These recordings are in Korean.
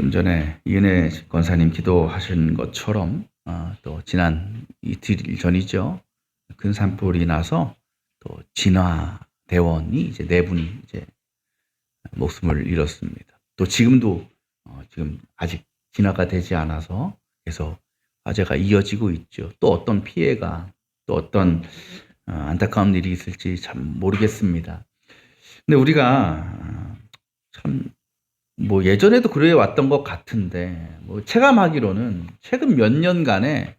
좀 전에 이은혜 권사님 기도하신 것처럼 또 지난 이틀 전이죠. 큰 산불이 나서 또 진화대원이 이제 네 분이 이제 목숨을 잃었습니다. 또 지금도 지금 아직 진화가 되지 않아서 계속 화재가 이어지고 있죠. 또 어떤 피해가 또 어떤 안타까운 일이 있을지 참 모르겠습니다. 근데 우리가 참 예전에도 그래 왔던 것 같은데, 체감하기로는 최근 몇 년간에,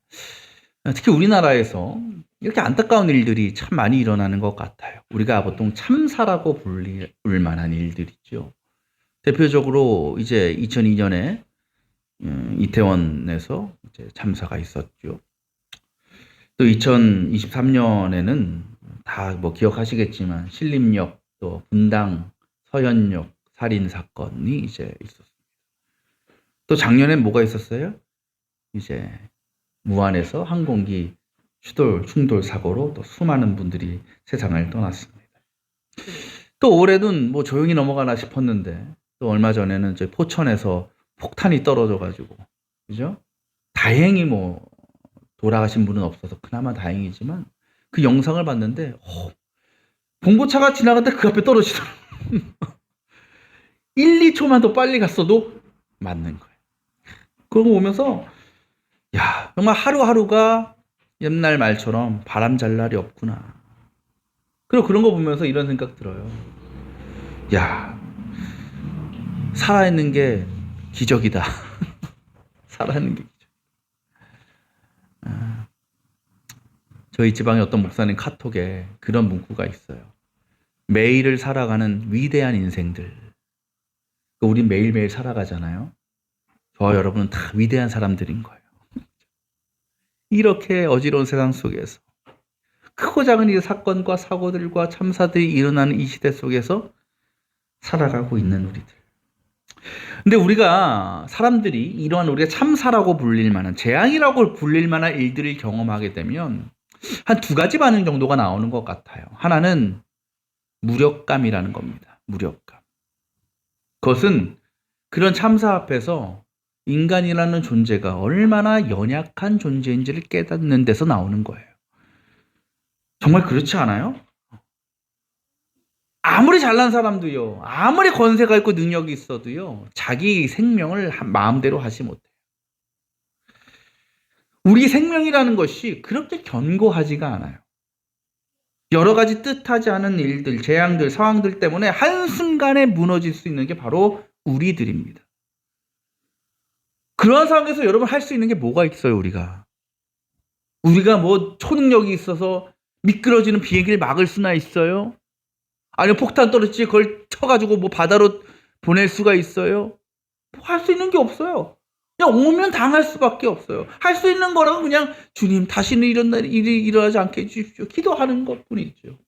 특히 우리나라에서 이렇게 안타까운 일들이 참 많이 일어나는 것 같아요. 우리가 보통 참사라고 불릴 만한 일들이죠. 대표적으로 이제 2002년에 이태원에서 이제 참사가 있었죠. 또 2023년에는 다 기억하시겠지만 신림역, 또 분당, 서현역 살인 사건이 이제 있었습니다. 또 작년엔 뭐가 있었어요? 이제 무안에서 항공기 충돌 사고로 또 수많은 분들이 세상을 떠났습니다. 또 올해는 조용히 넘어가나 싶었는데 또 얼마 전에는 저 포천에서 폭탄이 떨어져가지고, 그죠? 다행히 돌아가신 분은 없어서 그나마 다행이지만 그 영상을 봤는데 봉고차가 지나갔는데 그 앞에 떨어지더라고요. 1, 2초만 더 빨리 갔어도 맞는 거예요. 그러고 오면서 정말 하루하루가 옛날 말처럼 바람 잘 날이 없구나. 그리고 그런 거 보면서 이런 생각 들어요. 살아있는 게 기적이다. 살아있는 게 기적. 저희 지방의 어떤 목사님 카톡에 그런 문구가 있어요. 매일을 살아가는 위대한 인생들. 우린 매일매일 살아가잖아요. 저와 여러분은 다 위대한 사람들인 거예요. 이렇게 어지러운 세상 속에서 크고 작은 이 사건과 사고들과 참사들이 일어나는 이 시대 속에서 살아가고 있는 우리들. 근데 사람들이 이러한 우리가 참사라고 불릴 만한, 재앙이라고 불릴 만한 일들을 경험하게 되면 한 두 가지 반응 정도가 나오는 것 같아요. 하나는 무력감이라는 겁니다. 무력감. 그것은 그런 참사 앞에서 인간이라는 존재가 얼마나 연약한 존재인지를 깨닫는 데서 나오는 거예요. 정말 그렇지 않아요? 아무리 잘난 사람도요, 아무리 권세가 있고 능력이 있어도요, 자기 생명을 마음대로 하지 못해요. 우리 생명이라는 것이 그렇게 견고하지가 않아요. 여러 가지 뜻하지 않은 일들, 재앙들, 상황들 때문에 한순간에 무너질 수 있는 게 바로 우리들입니다. 그런 상황에서 여러분 할 수 있는 게 뭐가 있어요, 우리가 초능력이 있어서 미끄러지는 비행기를 막을 수나 있어요? 아니면 폭탄 떨어지지 그걸 쳐가지고 바다로 보낼 수가 있어요? 할 수 있는 게 없어요. 그냥 오면 당할 수밖에 없어요. 할 수 있는 거라고 그냥 주님 다시는 이런 일이 일어나지 않게 해주십시오. 기도하는 것뿐이죠.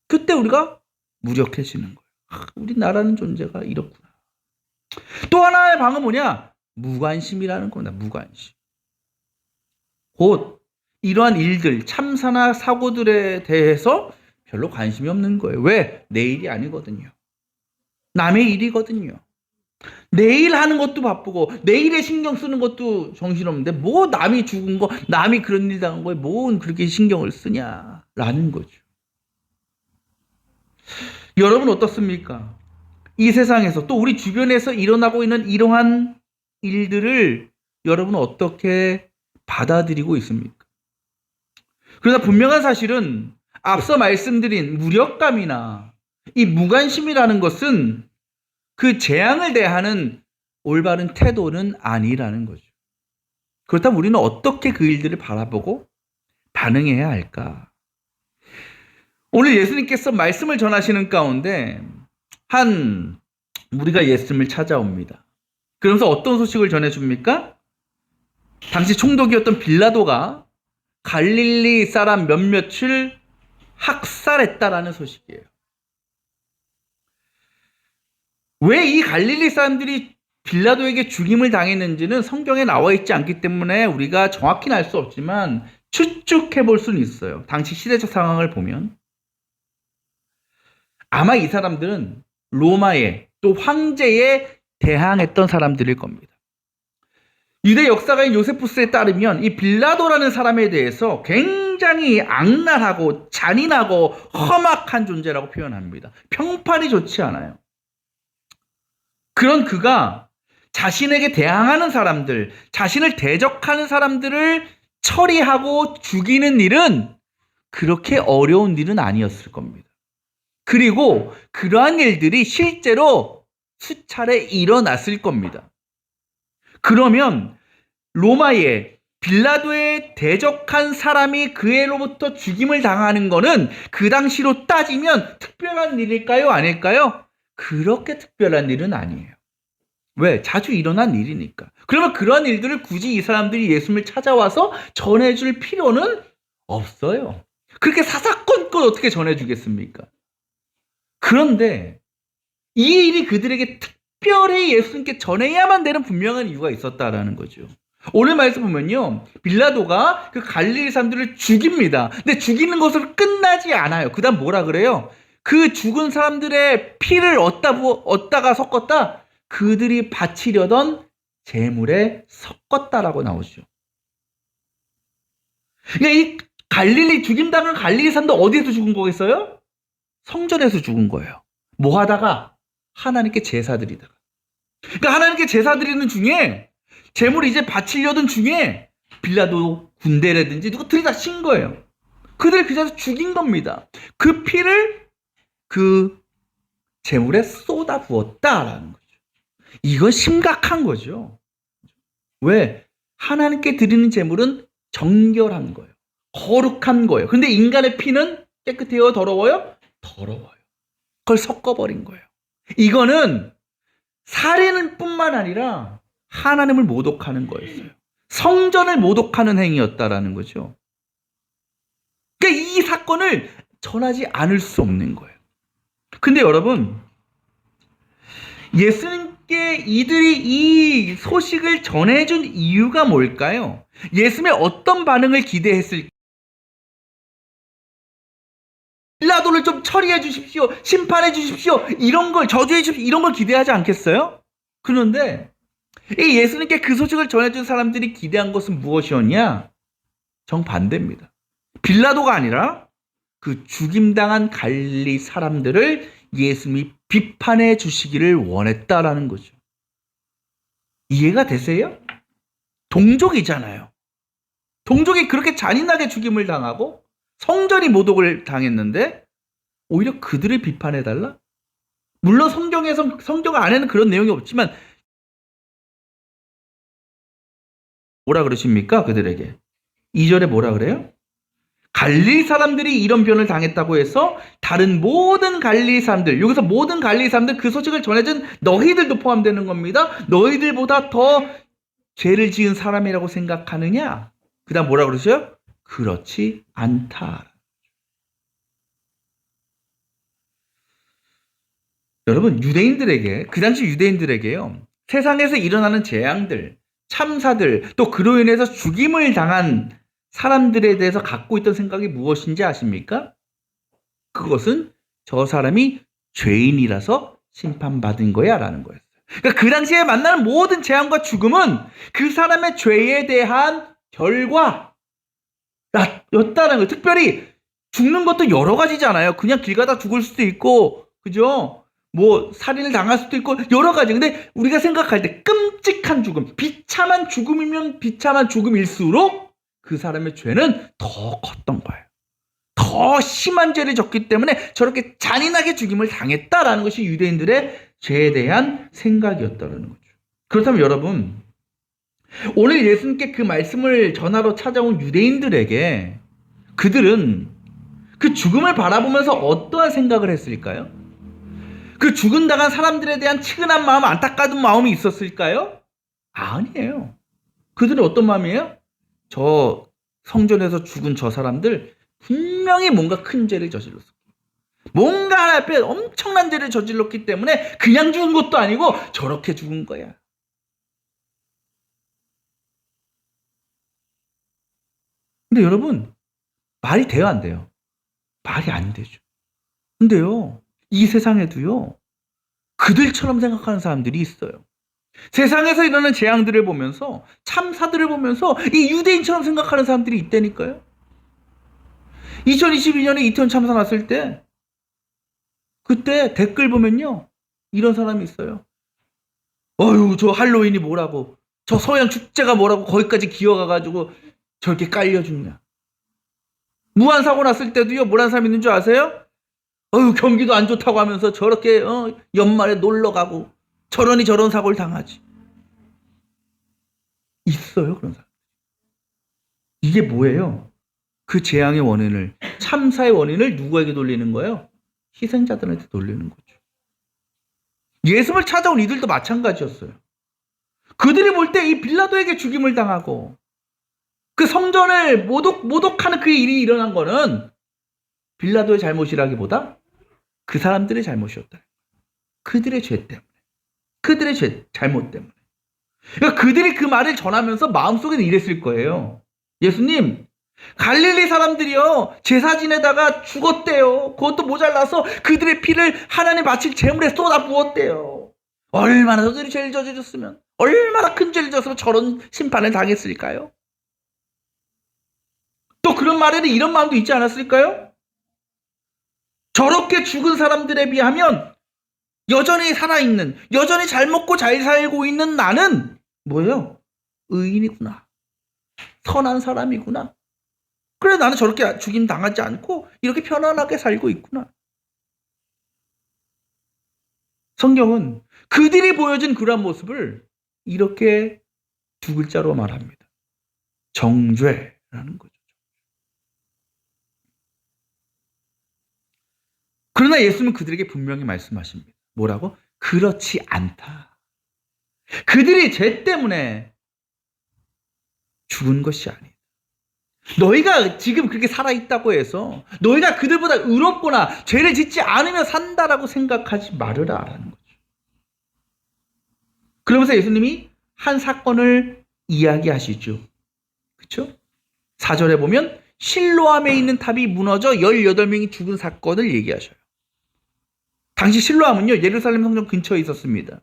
그때 우리가 무력해지는 거예요. 우리나라는 존재가 이렇구나. 또 하나의 방은 뭐냐? 무관심이라는 겁니다. 무관심. 곧 이러한 일들, 참사나 사고들에 대해서 별로 관심이 없는 거예요. 왜? 내 일이 아니거든요. 남의 일이거든요. 내일 하는 것도 바쁘고 내일에 신경 쓰는 것도 정신없는데 남이 죽은 거, 남이 그런 일 당한 거에 그렇게 신경을 쓰냐라는 거죠. 여러분 어떻습니까? 이 세상에서 또 우리 주변에서 일어나고 있는 이러한 일들을 여러분은 어떻게 받아들이고 있습니까? 그러나 분명한 사실은 앞서 말씀드린 무력감이나 이 무관심이라는 것은 그 재앙을 대하는 올바른 태도는 아니라는 거죠. 그렇다면 우리는 어떻게 그 일들을 바라보고 반응해야 할까? 오늘 예수님께서 말씀을 전하시는 가운데 한 무리가 예수님을 찾아옵니다. 그러면서 어떤 소식을 전해줍니까? 당시 총독이었던 빌라도가 갈릴리 사람 몇몇을 학살했다라는 소식이에요. 왜 이 갈릴리 사람들이 빌라도에게 죽임을 당했는지는 성경에 나와 있지 않기 때문에 우리가 정확히는 알 수 없지만 추측해 볼 수는 있어요. 당시 시대적 상황을 보면 아마 이 사람들은 로마에 또 황제에 대항했던 사람들일 겁니다. 유대 역사가인 요세푸스에 따르면 이 빌라도라는 사람에 대해서 굉장히 악랄하고 잔인하고 험악한 존재라고 표현합니다. 평판이 좋지 않아요. 그런 그가 자신에게 대항하는 사람들, 자신을 대적하는 사람들을 처리하고 죽이는 일은 그렇게 어려운 일은 아니었을 겁니다. 그리고 그러한 일들이 실제로 수차례 일어났을 겁니다. 그러면 로마의 빌라도에 대적한 사람이 그애로부터 죽임을 당하는 것은 그 당시로 따지면 특별한 일일까요? 아닐까요? 그렇게 특별한 일은 아니에요. 왜? 자주 일어난 일이니까. 그러면 그런 일들을 굳이 이 사람들이 예수님을 찾아와서 전해줄 필요는 없어요. 그렇게 사사건건 어떻게 전해주겠습니까? 그런데 이 일이 그들에게 특별히 예수님께 전해야만 되는 분명한 이유가 있었다라는 거죠. 오늘 말씀 보면요, 빌라도가 그 갈릴리 사람들을 죽입니다. 근데 죽이는 것으로 끝나지 않아요. 그 다음 뭐라 그래요? 그 죽은 사람들의 피를 얻다가 섞었다. 그들이 바치려던 제물에 섞었다라고 나오죠. 그러니까 이 갈릴리 죽임당한 갈릴리 사람들 어디에서 죽은 거겠어요? 성전에서 죽은 거예요. 뭐 하다가? 하나님께 제사 드리다가. 그러니까 하나님께 제사 드리는 중에 제물을 이제 바치려던 중에 빌라도 군대라든지 누가 들이다 친 거예요. 그들 그 자리에서 죽인 겁니다. 그 피를 그 제물에 쏟아 부었다라는 거죠. 이건 심각한 거죠. 왜? 하나님께 드리는 제물은 정결한 거예요. 거룩한 거예요. 근데 인간의 피는 깨끗해요? 더러워요? 더러워요. 그걸 섞어버린 거예요. 이거는 살인은 뿐만 아니라 하나님을 모독하는 거였어요. 성전을 모독하는 행위였다라는 거죠. 그러니까 이 사건을 전하지 않을 수 없는 거예요. 근데 여러분, 예수님께 이들이 이 소식을 전해준 이유가 뭘까요? 예수님의 어떤 반응을 기대했을까요? 빌라도를 좀 처리해 주십시오. 심판해 주십시오. 이런 걸 저주해 주십시오. 이런 걸 기대하지 않겠어요? 그런데 이 예수님께 그 소식을 전해준 사람들이 기대한 것은 무엇이었냐? 정반대입니다. 빌라도가 아니라 그 죽임당한 갈릴리 사람들을 예수님이 비판해 주시기를 원했다라는 거죠. 이해가 되세요? 동족이잖아요. 동족이 그렇게 잔인하게 죽임을 당하고 성전이 모독을 당했는데 오히려 그들을 비판해달라? 물론 성경 안에는 그런 내용이 없지만 뭐라 그러십니까? 그들에게. 2절에 뭐라 그래요? 갈릴리 사람들이 이런 변을 당했다고 해서 다른 모든 갈릴리 사람들, 여기서 모든 갈릴리 사람들 그 소식을 전해준 너희들도 포함되는 겁니다. 너희들보다 더 죄를 지은 사람이라고 생각하느냐? 그 다음 뭐라 그러죠? 그렇지 않다. 여러분, 유대인들에게, 그 당시 유대인들에게요, 세상에서 일어나는 재앙들, 참사들, 또 그로 인해서 죽임을 당한 사람들에 대해서 갖고 있던 생각이 무엇인지 아십니까? 그것은 저 사람이 죄인이라서 심판받은 거야 라는 거였어요. 그러니까 그 당시에 만나는 모든 재앙과 죽음은 그 사람의 죄에 대한 결과였다는 거예요. 특별히 죽는 것도 여러 가지잖아요. 그냥 길 가다 죽을 수도 있고, 그죠? 뭐 살인을 당할 수도 있고 여러 가지. 근데 우리가 생각할 때 끔찍한 죽음, 비참한 죽음이면 비참한 죽음일수록 그 사람의 죄는 더 컸던 거예요. 더 심한 죄를 졌기 때문에 저렇게 잔인하게 죽임을 당했다라는 것이 유대인들의 죄에 대한 생각이었다는 거죠. 그렇다면 여러분, 오늘 예수님께 그 말씀을 전하러 찾아온 유대인들에게 그들은 그 죽음을 바라보면서 어떠한 생각을 했을까요? 그 죽음 당한 사람들에 대한 치근한 마음, 안타까운 마음이 있었을까요? 아니에요. 그들은 어떤 마음이에요? 저 성전에서 죽은 저 사람들 분명히 뭔가 큰 죄를 저질렀어. 뭔가 하나 앞에 엄청난 죄를 저질렀기 때문에 그냥 죽은 것도 아니고 저렇게 죽은 거야. 근데 여러분, 말이 돼요, 안 돼요? 말이 안 되죠. 근데요, 이 세상에도요, 그들처럼 생각하는 사람들이 있어요. 세상에서 일어나는 재앙들을 보면서, 참사들을 보면서 이 유대인처럼 생각하는 사람들이 있다니까요. 2022년에 이태원 참사 났을 때 그때 댓글 보면요, 이런 사람이 있어요. 어휴, 저 할로윈이 뭐라고, 저 서양 축제가 뭐라고 거기까지 기어가가지고 저렇게 깔려 죽냐. 무한 사고 났을 때도요, 뭐라는 사람이 있는 줄 아세요? 어휴, 경기도 안 좋다고 하면서 저렇게 연말에 놀러 가고 저러니 저런 사고를 당하지. 있어요, 그런 사람. 이게 뭐예요? 그 재앙의 원인을, 참사의 원인을 누구에게 돌리는 거예요? 희생자들한테 돌리는 거죠. 예수를 찾아온 이들도 마찬가지였어요. 그들이 볼 때 이 빌라도에게 죽임을 당하고 그 성전을 모독하는 그 일이 일어난 거는 빌라도의 잘못이라기보다 그 사람들의 잘못이었다. 그들의 죄 때문에. 그들의 잘못 때문에. 그러니까 그들이 그 말을 전하면서 마음속에는 이랬을 거예요. 예수님, 갈릴리 사람들이요, 제사 지내다가 죽었대요. 그것도 모자라서 그들의 피를 하나님 바칠 제물에 쏟아 부었대요. 얼마나 저들이 죄를 저질렀으면, 얼마나 큰 죄를 졌으면 저런 심판을 당했을까요? 또 그런 말에는 이런 마음도 있지 않았을까요? 저렇게 죽은 사람들에 비하면 여전히 살아있는, 여전히 잘 먹고 잘 살고 있는 나는 뭐예요? 의인이구나. 선한 사람이구나. 그래, 나는 저렇게 죽임 당하지 않고 이렇게 편안하게 살고 있구나. 성경은 그들이 보여준 그런 모습을 이렇게 두 글자로 말합니다. 정죄라는 거죠. 그러나 예수님은 그들에게 분명히 말씀하십니다. 뭐라고? 그렇지 않다. 그들이 죄 때문에 죽은 것이 아니다. 너희가 지금 그렇게 살아있다고 해서 너희가 그들보다 의롭거나 죄를 짓지 않으면 산다라고 생각하지 말으라라는 거죠. 그러면서 예수님이 한 사건을 이야기하시죠. 그렇죠? 4절에 보면 실로암에 있는 탑이 무너져 18명이 죽은 사건을 얘기하셔요. 당시 실로암은요, 예루살렘 성전 근처에 있었습니다.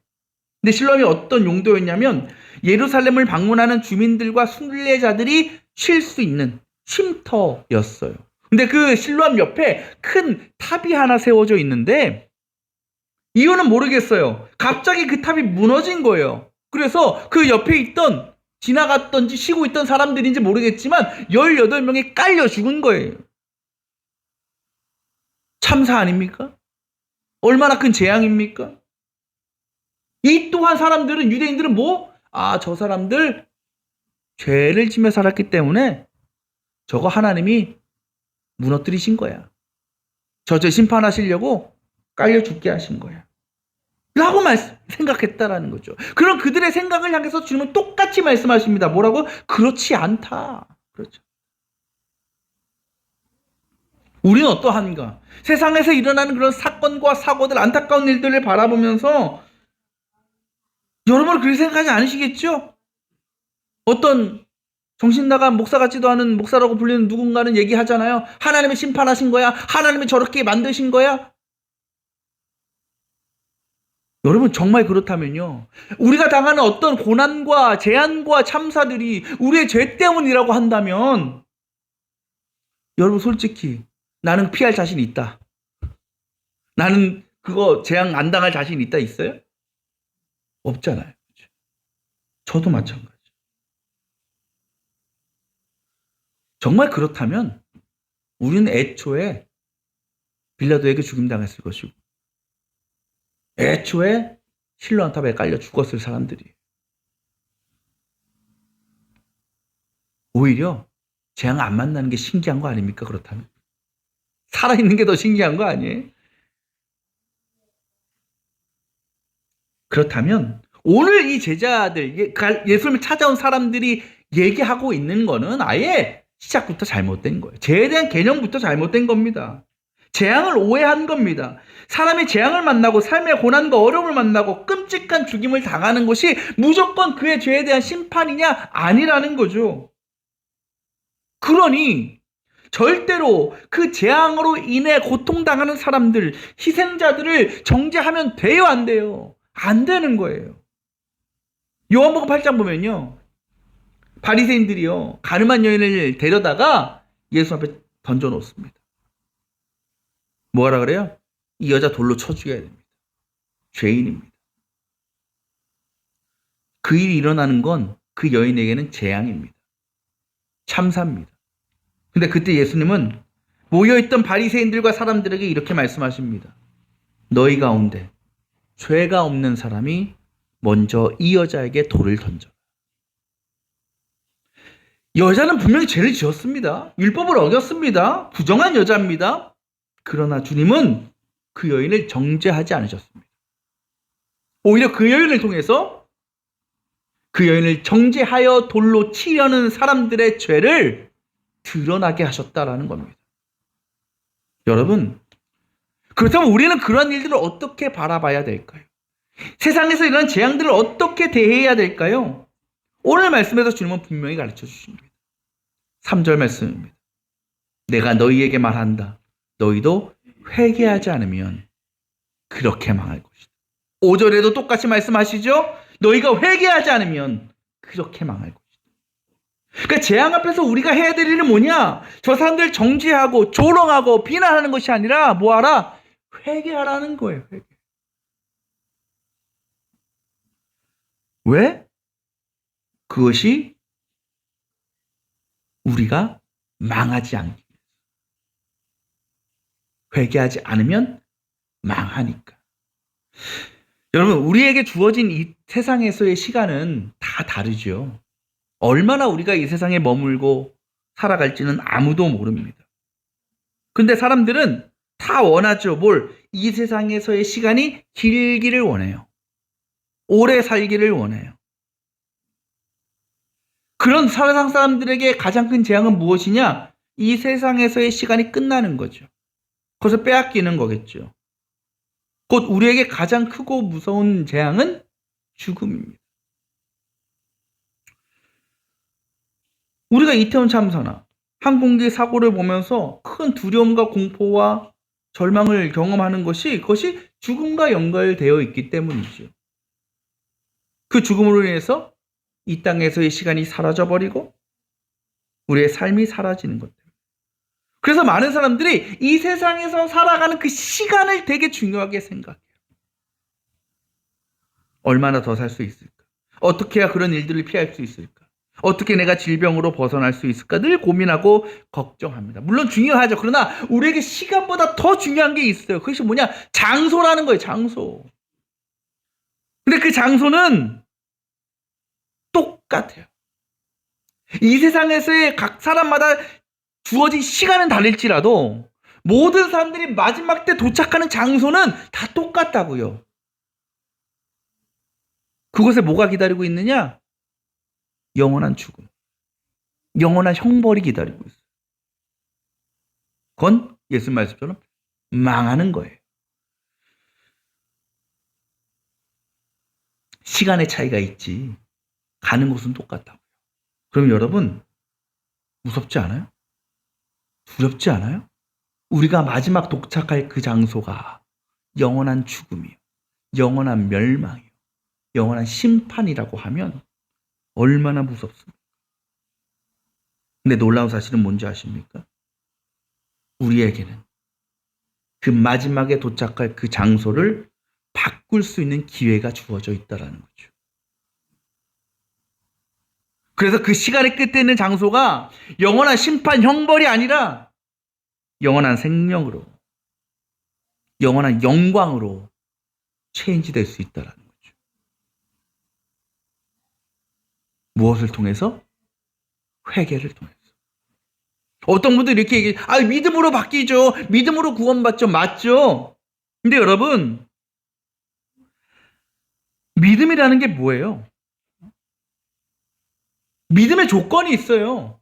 근데 실로암이 어떤 용도였냐면 예루살렘을 방문하는 주민들과 순례자들이 쉴 수 있는 쉼터였어요. 근데 그 실로암 옆에 큰 탑이 하나 세워져 있는데 이유는 모르겠어요. 갑자기 그 탑이 무너진 거예요. 그래서 그 옆에 있던, 지나갔던지 쉬고 있던 사람들인지 모르겠지만 18명이 깔려 죽은 거예요. 참사 아닙니까? 얼마나 큰 재앙입니까? 이 또한 사람들은, 유대인들은 저 사람들 죄를 지며 살았기 때문에 저거 하나님이 무너뜨리신 거야. 저 죄 심판하시려고 깔려 죽게 하신 거야. 라고 생각했다라는 거죠. 그럼 그들의 생각을 향해서 주님은 똑같이 말씀하십니다. 뭐라고? 그렇지 않다. 그렇죠. 우리는 어떠한가? 세상에서 일어나는 그런 사건과 사고들, 안타까운 일들을 바라보면서 여러분은 그렇게 생각하지 않으시겠죠? 어떤 정신나간 목사 같지도 않은 목사라고 불리는 누군가는 얘기하잖아요. 하나님이 심판하신 거야. 하나님이 저렇게 만드신 거야. 여러분, 정말 그렇다면요, 우리가 당하는 어떤 고난과 재앙과 참사들이 우리의 죄 때문이라고 한다면 여러분, 솔직히 나는 피할 자신 있다, 나는 그거 재앙 안 당할 자신 있다, 있어요? 없잖아요. 저도 마찬가지. 정말 그렇다면 우리는 애초에 빌라도에게 죽임당했을 것이고 애초에 실로암 탑에 깔려 죽었을 사람들이 오히려 재앙 안 만나는 게 신기한 거 아닙니까? 그렇다면 살아있는 게 더 신기한 거 아니에요? 그렇다면 오늘 이 제자들, 예수님을 찾아온 사람들이 얘기하고 있는 거는 아예 시작부터 잘못된 거예요. 죄에 대한 개념부터 잘못된 겁니다. 재앙을 오해한 겁니다. 사람이 재앙을 만나고 삶의 고난과 어려움을 만나고 끔찍한 죽임을 당하는 것이 무조건 그의 죄에 대한 심판이냐? 아니라는 거죠. 그러니 절대로 그 재앙으로 인해 고통당하는 사람들, 희생자들을 정죄하면 돼요, 안 돼요? 안 되는 거예요. 요한복음 8장 보면요, 바리새인들이요 가늠한 여인을 데려다가 예수 앞에 던져 놓습니다. 뭐라 그래요? 이 여자 돌로 쳐 죽여야 됩니다. 죄인입니다. 그 일이 일어나는 건 그 여인에게는 재앙입니다. 참사입니다. 근데 그때 예수님은 모여있던 바리새인들과 사람들에게 이렇게 말씀하십니다. 너희 가운데 죄가 없는 사람이 먼저 이 여자에게 돌을 던져. 여자는 분명히 죄를 지었습니다. 율법을 어겼습니다. 부정한 여자입니다. 그러나 주님은 그 여인을 정죄하지 않으셨습니다. 오히려 그 여인을 통해서 그 여인을 정죄하여 돌로 치려는 사람들의 죄를 드러나게 하셨다라는 겁니다. 여러분, 그렇다면 우리는 그런 일들을 어떻게 바라봐야 될까요? 세상에서 이런 재앙들을 어떻게 대해야 될까요? 오늘 말씀에서 주님은 분명히 가르쳐 주십니다. 3절 말씀입니다. 내가 너희에게 말한다. 너희도 회개하지 않으면 그렇게 망할 것이다. 5절에도 똑같이 말씀하시죠? 너희가 회개하지 않으면 그렇게 망할 것이다. 그러니까 재앙 앞에서 우리가 해야 될 일은 뭐냐? 저 사람들 정죄하고 조롱하고 비난하는 것이 아니라 뭐하라? 회개하라는 거예요. 회개. 왜? 그것이 우리가 망하지 않기 위해서. 회개하지 않으면 망하니까. 여러분, 우리에게 주어진 이 세상에서의 시간은 다 다르죠. 얼마나 우리가 이 세상에 머물고 살아갈지는 아무도 모릅니다. 근데 사람들은 다 원하죠. 뭘? 이 세상에서의 시간이 길기를 원해요. 오래 살기를 원해요. 그런 세상 사람들에게 가장 큰 재앙은 무엇이냐? 이 세상에서의 시간이 끝나는 거죠. 그것을 빼앗기는 거겠죠. 곧 우리에게 가장 크고 무서운 재앙은 죽음입니다. 우리가 이태원 참사나 항공기 사고를 보면서 큰 두려움과 공포와 절망을 경험하는 것이 그것이 죽음과 연결되어 있기 때문이죠. 그 죽음으로 인해서 이 땅에서의 시간이 사라져버리고 우리의 삶이 사라지는 것 때문에. 그래서 많은 사람들이 이 세상에서 살아가는 그 시간을 되게 중요하게 생각해요. 얼마나 더 살 수 있을까? 어떻게 해야 그런 일들을 피할 수 있을까? 어떻게 내가 질병으로 벗어날 수 있을까? 늘 고민하고 걱정합니다. 물론 중요하죠. 그러나 우리에게 시간보다 더 중요한 게 있어요. 그것이 뭐냐? 장소라는 거예요. 장소. 근데 그 장소는 똑같아요. 이 세상에서의 각 사람마다 주어진 시간은 다를지라도 모든 사람들이 마지막 때 도착하는 장소는 다 똑같다고요. 그곳에 뭐가 기다리고 있느냐? 영원한 죽음, 영원한 형벌이 기다리고 있어요. 그건 예수 말씀처럼 망하는 거예요. 시간의 차이가 있지 가는 곳은 똑같다고요. 그럼 여러분 무섭지 않아요? 두렵지 않아요? 우리가 마지막 도착할 그 장소가 영원한 죽음이요, 영원한 멸망이요, 영원한 심판이라고 하면 얼마나 무섭습니까? 근데 놀라운 사실은 뭔지 아십니까? 우리에게는 그 마지막에 도착할 그 장소를 바꿀 수 있는 기회가 주어져 있다는 거죠. 그래서 그 시간의 끝에 있는 장소가 영원한 심판, 형벌이 아니라 영원한 생명으로, 영원한 영광으로 체인지 될 수 있다는 거죠. 무엇을 통해서? 회개를 통해서. 어떤 분들이 이렇게 얘기해요. 믿음으로 바뀌죠. 믿음으로 구원받죠. 맞죠? 근데 여러분, 믿음이라는 게 뭐예요? 믿음의 조건이 있어요.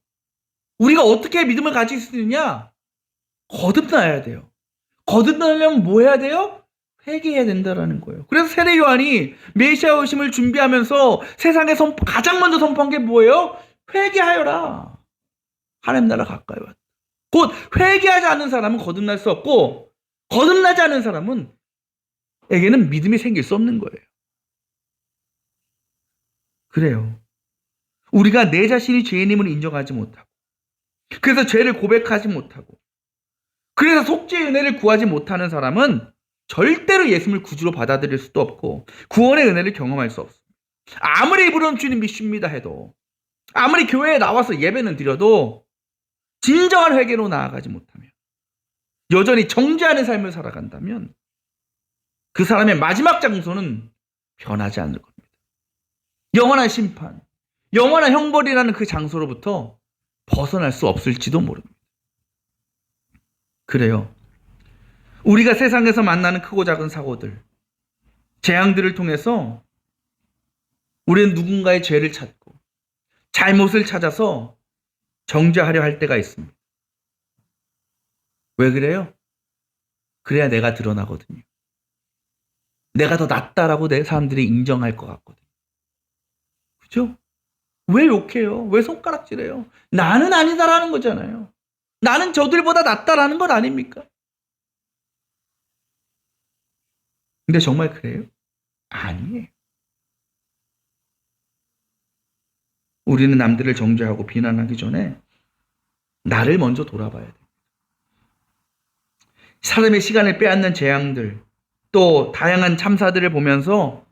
우리가 어떻게 믿음을 가질 수 있느냐? 거듭나야 돼요. 거듭나려면 뭐 해야 돼요? 회개해야 된다라는 거예요. 그래서 세례 요한이 메시아 오심을 준비하면서 세상에 가장 먼저 선포한 게 뭐예요? 회개하여라. 하나님 나라 가까이 왔다. 곧 회개하지 않는 사람은 거듭날 수 없고, 거듭나지 않는 사람은 에게는 믿음이 생길 수 없는 거예요. 그래요. 우리가 내 자신이 죄인임을 인정하지 못하고, 그래서 죄를 고백하지 못하고, 그래서 속죄의 은혜를 구하지 못하는 사람은 절대로 예수님을 구주로 받아들일 수도 없고 구원의 은혜를 경험할 수 없습니다. 아무리 입으로는 주님 믿습니다 해도, 아무리 교회에 나와서 예배는 드려도 진정한 회개로 나아가지 못하면, 여전히 정죄하는 삶을 살아간다면 그 사람의 마지막 장소는 변하지 않을 겁니다. 영원한 심판, 영원한 형벌이라는 그 장소로부터 벗어날 수 없을지도 모릅니다. 그래요. 우리가 세상에서 만나는 크고 작은 사고들, 재앙들을 통해서 우리는 누군가의 죄를 찾고 잘못을 찾아서 정죄하려 할 때가 있습니다. 왜 그래요? 그래야 내가 드러나거든요. 내가 더 낫다라고 내 사람들이 인정할 것 같거든요. 그죠? 왜 욕해요? 왜 손가락질해요? 나는 아니다라는 거잖아요. 나는 저들보다 낫다라는 건 아닙니까? 근데 정말 그래요? 아니에요. 우리는 남들을 정죄하고 비난하기 전에 나를 먼저 돌아봐야 돼요. 사람의 시간을 빼앗는 재앙들, 또 다양한 참사들을 보면서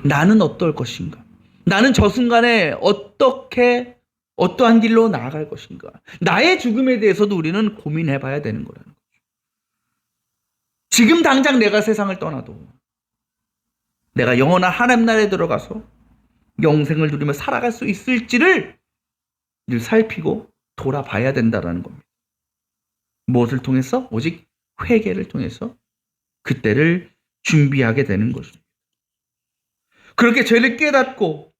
나는 어떨 것인가? 나는 저 순간에 어떠한 길로 나아갈 것인가? 나의 죽음에 대해서도 우리는 고민해 봐야 되는 거라는 거죠. 지금 당장 내가 세상을 떠나도 내가 영원한 하나님 나라에 들어가서 영생을 누리며 살아갈 수 있을지를 늘 살피고 돌아봐야 된다는 겁니다. 무엇을 통해서? 오직 회개를 통해서 그때를 준비하게 되는 거죠. 그렇게 죄를 깨닫고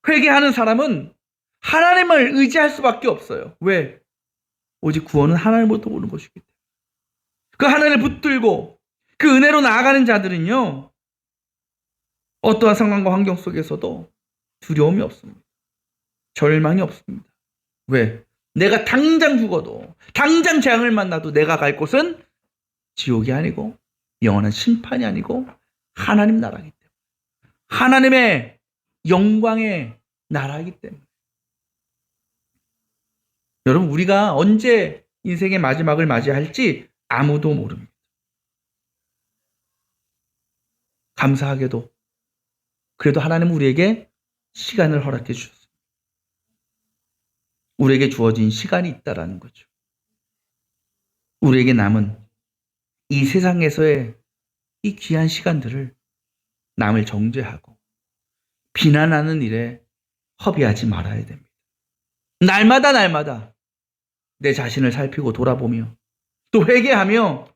회개하는 사람은 하나님을 의지할 수밖에 없어요. 왜? 오직 구원은 하나님으로부터 오는 것이기 때문에. 그 하나님을 붙들고 그 은혜로 나아가는 자들은요, 어떠한 상황과 환경 속에서도 두려움이 없습니다. 절망이 없습니다. 왜? 내가 당장 죽어도, 당장 재앙을 만나도 내가 갈 곳은 지옥이 아니고 영원한 심판이 아니고 하나님 나라이기 때문에, 하나님의 영광의 나라이기 때문에. 여러분, 우리가 언제 인생의 마지막을 맞이할지 아무도 모릅니다. 감사하게도 그래도 하나님은 우리에게 시간을 허락해 주셨습니다. 우리에게 주어진 시간이 있다라는 거죠. 우리에게 남은 이 세상에서의 이 귀한 시간들을 남을 정죄하고 비난하는 일에 허비하지 말아야 됩니다. 날마다 내 자신을 살피고 돌아보며 또 회개하며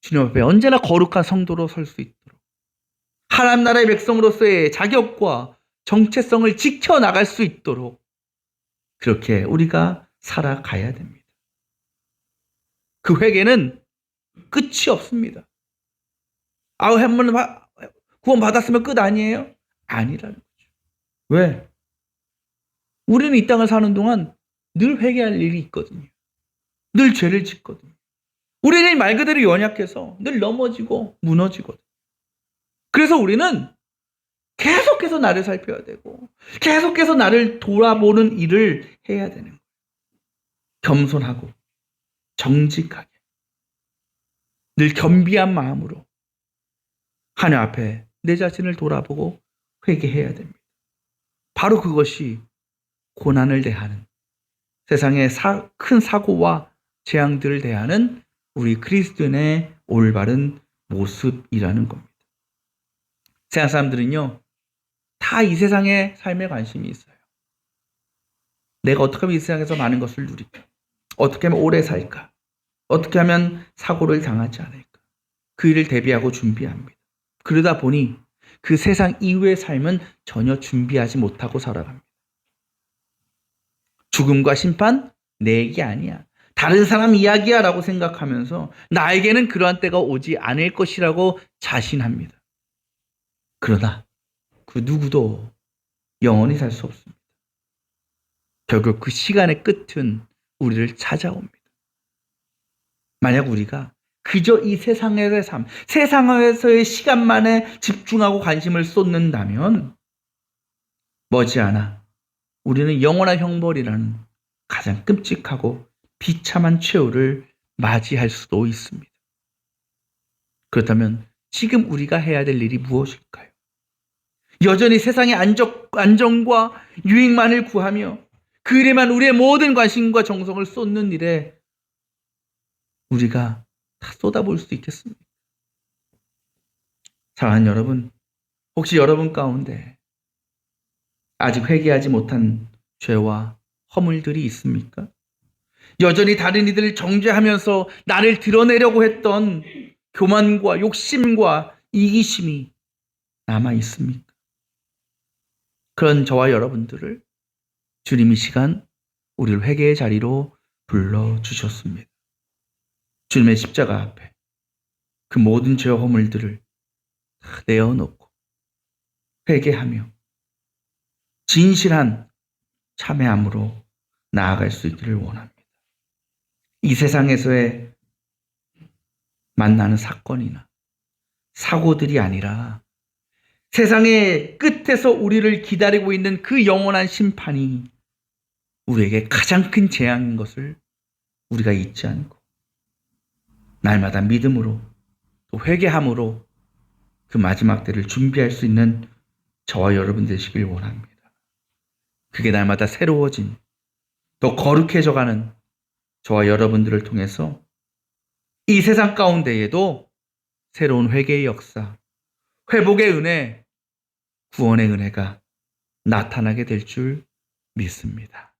주님 앞에 언제나 거룩한 성도로 설 수 있도록 하나님 나라의 백성으로서의 자격과 정체성을 지켜나갈 수 있도록 그렇게 우리가 살아가야 됩니다. 그 회개는 끝이 없습니다. 한번 구원 받았으면 끝 아니에요? 아니라는 거죠. 왜? 우리는 이 땅을 사는 동안 늘 회개할 일이 있거든요. 늘 죄를 짓거든요. 우리는 말 그대로 연약해서 늘 넘어지고 무너지거든요. 그래서 우리는 계속해서 나를 살펴야 되고 계속해서 나를 돌아보는 일을 해야 되는 거예요. 겸손하고 정직하게 늘 겸비한 마음으로 하나님 앞에 내 자신을 돌아보고 회개해야 됩니다. 바로 그것이 고난을 대하는, 세상의 큰 사고와 재앙들을 대하는 우리 그리스도인의 올바른 모습이라는 겁니다. 세상 사람들은요, 다 이 세상의 삶에 관심이 있어요. 내가 어떻게 하면 이 세상에서 많은 것을 누릴까? 어떻게 하면 오래 살까? 어떻게 하면 사고를 당하지 않을까? 그 일을 대비하고 준비합니다. 그러다 보니 그 세상 이후의 삶은 전혀 준비하지 못하고 살아갑니다. 죽음과 심판? 내 얘기 아니야. 다른 사람 이야기야 라고 생각하면서 나에게는 그러한 때가 오지 않을 것이라고 자신합니다. 그러나 그 누구도 영원히 살 수 없습니다. 결국 그 시간의 끝은 우리를 찾아옵니다. 만약 우리가 그저 이 세상에서의 삶, 세상에서의 시간만에 집중하고 관심을 쏟는다면 머지않아 우리는 영원한 형벌이라는 가장 끔찍하고 비참한 최후를 맞이할 수도 있습니다. 그렇다면 지금 우리가 해야 될 일이 무엇일까요? 여전히 세상의 안정과 유익만을 구하며 그 일에만 우리의 모든 관심과 정성을 쏟는 일에 우리가 다 쏟아부을 수 있겠습니까? 사랑하는 여러분, 혹시 여러분 가운데 아직 회개하지 못한 죄와 허물들이 있습니까? 여전히 다른 이들을 정죄하면서 나를 드러내려고 했던 교만과 욕심과 이기심이 남아 있습니까? 그런 저와 여러분들을 주님 이 시간 우리를 회개의 자리로 불러주셨습니다. 주님의 십자가 앞에 그 모든 죄와 허물들을 다 내어놓고 회개하며 진실한 참회함으로 나아갈 수 있기를 원합니다. 이 세상에서의 만나는 사건이나 사고들이 아니라 세상의 끝에서 우리를 기다리고 있는 그 영원한 심판이 우리에게 가장 큰 재앙인 것을 우리가 잊지 않고 날마다 믿음으로 또 회개함으로 그 마지막 때를 준비할 수 있는 저와 여러분 되시길 원합니다. 그게 날마다 새로워진 더 거룩해져가는 저와 여러분들을 통해서 이 세상 가운데에도 새로운 회개의 역사, 회복의 은혜, 구원의 은혜가 나타나게 될 줄 믿습니다.